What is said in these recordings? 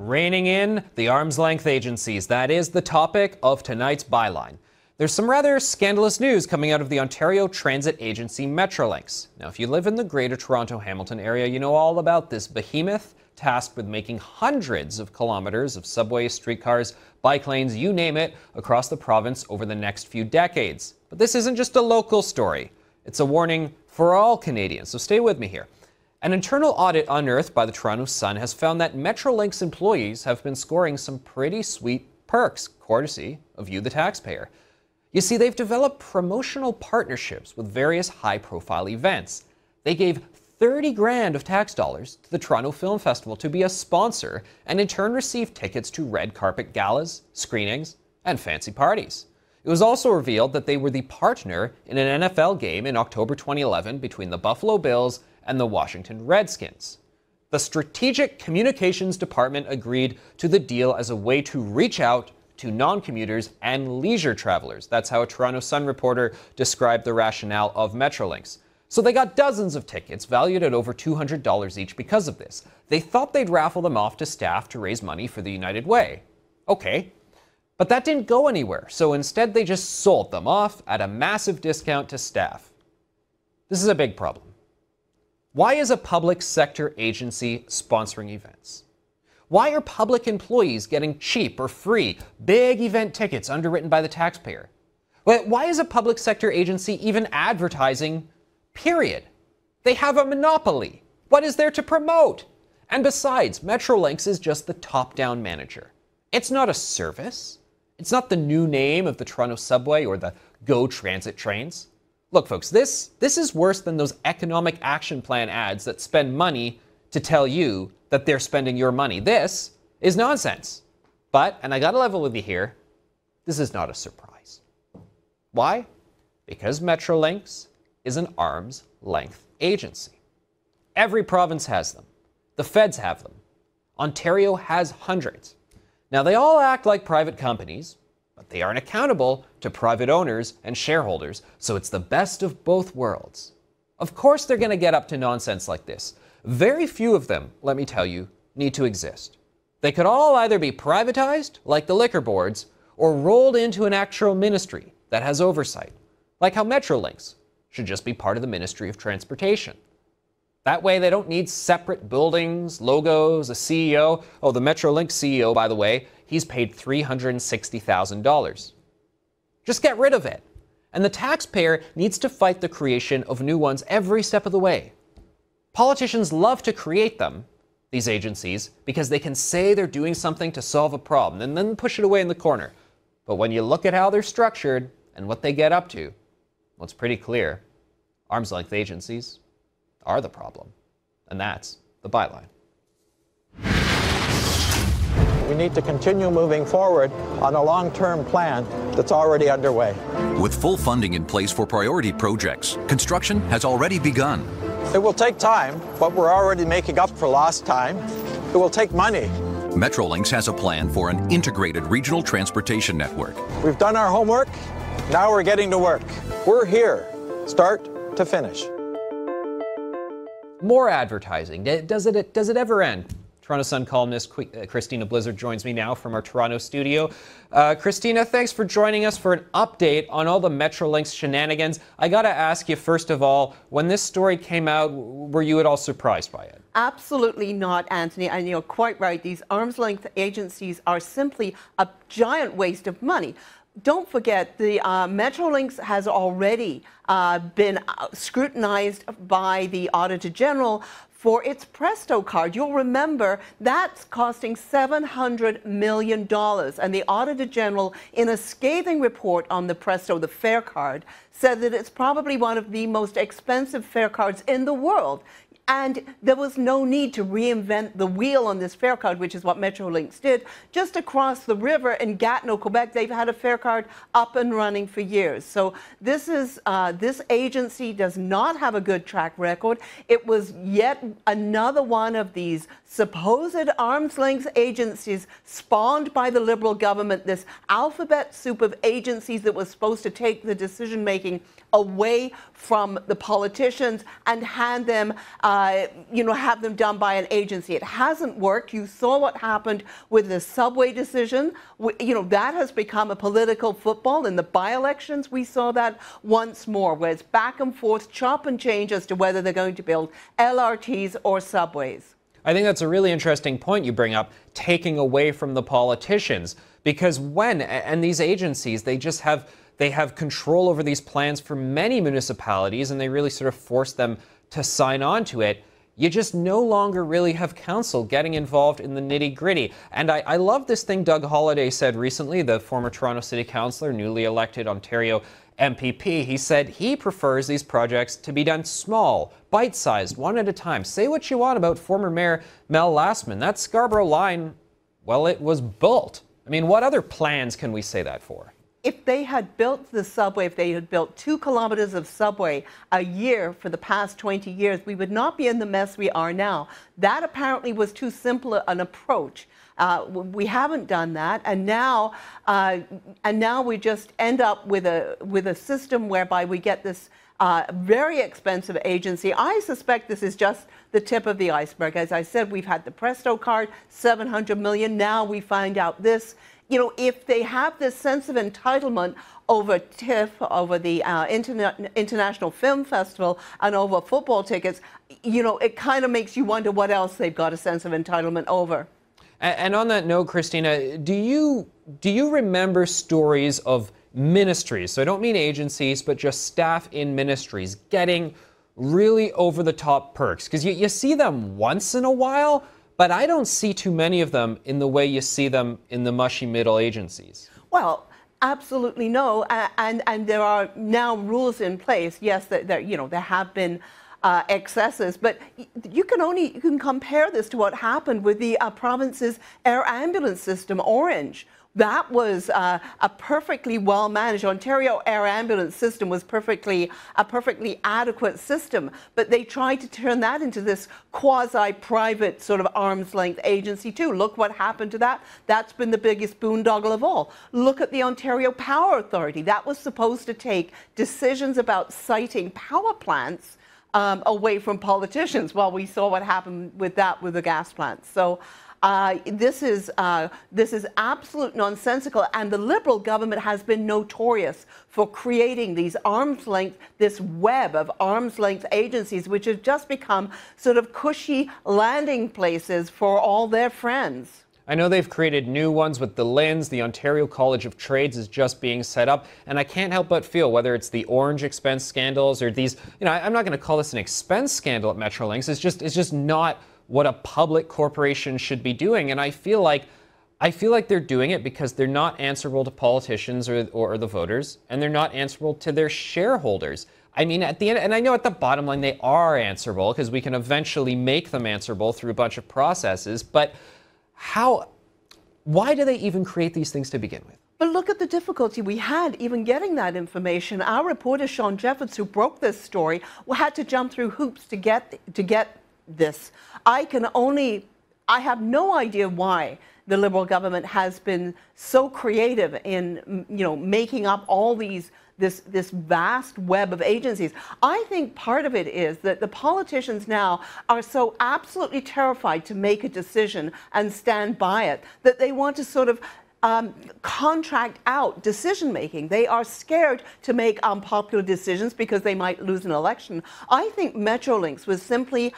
Reining in the arm's length agencies. That is the topic of tonight's byline. There's some rather scandalous news coming out of the Ontario transit agency Metrolinx. Now, if you live in the Greater Toronto Hamilton area, you know all about this behemoth tasked with making hundreds of kilometers of subways, streetcars, bike lanes, you name it, across the province over the next few decades. But this isn't just a local story. It's a warning for all Canadians, so stay with me here. An internal audit unearthed by the Toronto Sun has found that Metrolinx employees have been scoring some pretty sweet perks, courtesy of you, the taxpayer. You see, they've developed promotional partnerships with various high-profile events. They gave 30 grand of tax dollars to the Toronto Film Festival to be a sponsor, and in turn received tickets to red carpet galas, screenings, and fancy parties. It was also revealed that they were the partner in an NFL game in October 2011 between the Buffalo Bills and the Washington Redskins. The Strategic Communications Department agreed to the deal as a way to reach out to non-commuters and leisure travelers. That's how a Toronto Sun reporter described the rationale of Metrolinx. So they got dozens of tickets valued at over $200 each because of this. They thought they'd raffle them off to staff to raise money for the United Way. Okay, but that didn't go anywhere, so instead they just sold them off at a massive discount to staff. This is a big problem. Why is a public sector agency sponsoring events? Why are public employees getting cheap or free, big event tickets underwritten by the taxpayer? Why is a public sector agency even advertising, period? They have a monopoly. What is there to promote? And besides, Metrolinx is just the top-down manager. It's not a service. It's not the new name of the Toronto subway or the GO Transit trains. Look, folks, this is worse than those economic action plan ads that spend money to tell you that they're spending your money. This is nonsense. But, and I gotta level with you here, this is not a surprise. Why? Because Metrolinx is an arm's length agency. Every province has them. The feds have them. Ontario has hundreds. Now, they all act like private companies, but they aren't accountable to private owners and shareholders, so it's the best of both worlds. Of course they're going to get up to nonsense like this. Very few of them, let me tell you, need to exist. They could all either be privatized, like the liquor boards, or rolled into an actual ministry that has oversight, like how Metrolinx should just be part of the Ministry of Transportation. That way they don't need separate buildings, logos, a CEO. Oh, the Metrolinx CEO, by the way, he's paid $360,000. Just get rid of it. And the taxpayer needs to fight the creation of new ones every step of the way. Politicians love to create them, these agencies, because they can say they're doing something to solve a problem and then push it away in the corner. But when you look at how they're structured and what they get up to, well, it's pretty clear. Arm's length agencies are the problem. And that's the byline. We need to continue moving forward on a long-term plan that's already underway. With full funding in place for priority projects, construction has already begun. It will take time, but we're already making up for lost time. It will take money. Metrolinx has a plan for an integrated regional transportation network. We've done our homework. Now we're getting to work. We're here, start to finish. More advertising. Does it ever end? Toronto Sun columnist Christina Blizzard joins me now from our Toronto studio. Christina, thanks for joining us for an update on all the Metrolinx shenanigans. I gotta ask you, first of all, when this story came out, were you at all surprised by it? Absolutely not, Anthony. And you're quite right. These arm's length agencies are simply a giant waste of money. Don't forget, the Metrolinx has already been scrutinized by the Auditor General for its Presto card. You'll remember that's costing $700 million. And the Auditor General, in a scathing report on the Presto, the fare card, said that it's probably one of the most expensive fare cards in the world. And there was no need to reinvent the wheel on this fare card, which is what Metrolinx did. Just across the river in Gatineau, Quebec, they've had a fare card up and running for years. So this agency does not have a good track record. It was yet another one of these supposed arm's length agencies spawned by the Liberal government, this alphabet soup of agencies that was supposed to take the decision-making away from the politicians and hand them have them done by an agency. It hasn't worked. You saw what happened with the subway decision. That has become a political football. In the by-elections, we saw that once more, where it's back and forth, chop and change as to whether they're going to build LRTs or subways. I think that's a really interesting point you bring up, taking away from the politicians, because and these agencies, they have control over these plans for many municipalities, and they really sort of force them to sign on to it. You just no longer really have council getting involved in the nitty-gritty. And I love this thing Doug Holliday said recently, the former Toronto City Councillor, newly elected Ontario MPP. He said he prefers these projects to be done small, bite-sized, one at a time. Say what you want about former Mayor Mel Lastman. That Scarborough line, well, it was built. I mean, what other plans can we say that for? If they had built the subway, if they had built 2 kilometers of subway a year for the past 20 years, we would not be in the mess we are now. That apparently was too simple an approach. We haven't done that, and now we just end up with a system whereby we get this very expensive agency. I suspect this is just the tip of the iceberg. As I said, we've had the Presto card, $700 million. Now we find out this. If they have this sense of entitlement over TIFF, over the International Film Festival, and over football tickets, it kind of makes you wonder what else they've got a sense of entitlement over. And on that note, Christina, do you remember stories of ministries, so I don't mean agencies, but just staff in ministries, getting really over-the-top perks? Because you see them once in a while, but I don't see too many of them in the way you see them in the mushy middle agencies. Well, absolutely no, and there are now rules in place. Yes, there have been excesses, but you can compare this to what happened with the province's air ambulance system, Orange. That was a perfectly well managed. Ontario air ambulance system was a perfectly adequate system, but they tried to turn that into this quasi-private sort of arm's length agency too. Look what happened to that. That's been the biggest boondoggle of all. Look at the Ontario Power Authority. That was supposed to take decisions about siting power plants away from politicians. Well, we saw what happened with that with the gas plants. So. This is absolute nonsensical, and the Liberal government has been notorious for creating these this web of arm's length agencies, which have just become sort of cushy landing places for all their friends. I know they've created new ones with the LINs. The Ontario College of Trades is just being set up, and I can't help but feel, whether it's the Orange expense scandals or these, I'm not going to call this an expense scandal at Metrolinx. It's just not what a public corporation should be doing. And I feel like they're doing it because they're not answerable to politicians or the voters, and they're not answerable to their shareholders. I mean, at the end, and I know at the bottom line they are answerable because we can eventually make them answerable through a bunch of processes, but why do they even create these things to begin with? But look at the difficulty we had even getting that information. Our reporter, Sean Jeffords, who broke this story, had to jump through hoops to get this. I have no idea why the Liberal government has been so creative in, making up all this vast web of agencies. I think part of it is that the politicians now are so absolutely terrified to make a decision and stand by it that they want to sort of contract out decision making. They are scared to make unpopular decisions because they might lose an election. I think Metrolinx was simply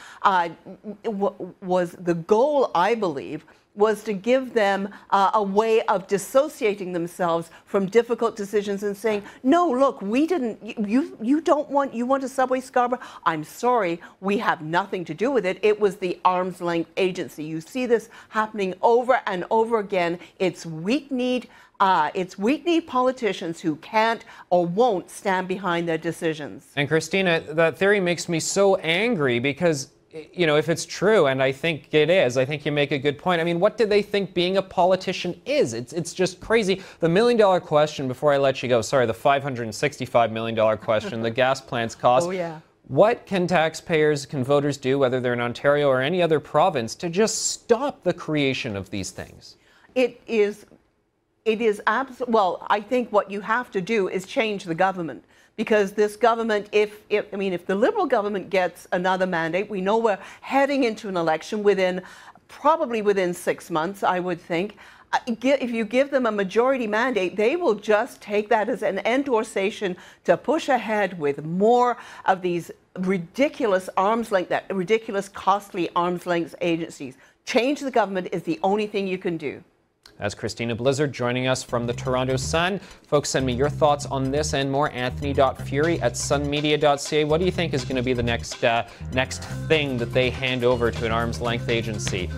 was the goal, I believe, was to give them a way of dissociating themselves from difficult decisions and saying, no, look, we didn't, you want a subway Scarborough? I'm sorry, we have nothing to do with it. It was the arm's length agency. You see this happening over and over again. It's weak-kneed politicians who can't or won't stand behind their decisions. And Christina, that theory makes me so angry because if it's true, and I think it is, I think you make a good point. I mean, what do they think being a politician is? It's just crazy. The $1 million question, before I let you go, sorry, the $565 million question, the gas plants cost. Oh, yeah. What can voters do, whether they're in Ontario or any other province, to just stop the creation of these things? It is well, I think what you have to do is change the government, because this government, if the Liberal government gets another mandate, we know we're heading into an election probably within 6 months, I would think. If you give them a majority mandate, they will just take that as an endorsation to push ahead with more of these ridiculous ridiculous costly arm's length agencies. Change the government is the only thing you can do. That's Christina Blizzard joining us from the Toronto Sun. Folks, send me your thoughts on this and more. Anthony.Fury@sunmedia.ca. What do you think is going to be the next thing that they hand over to an arm's length agency?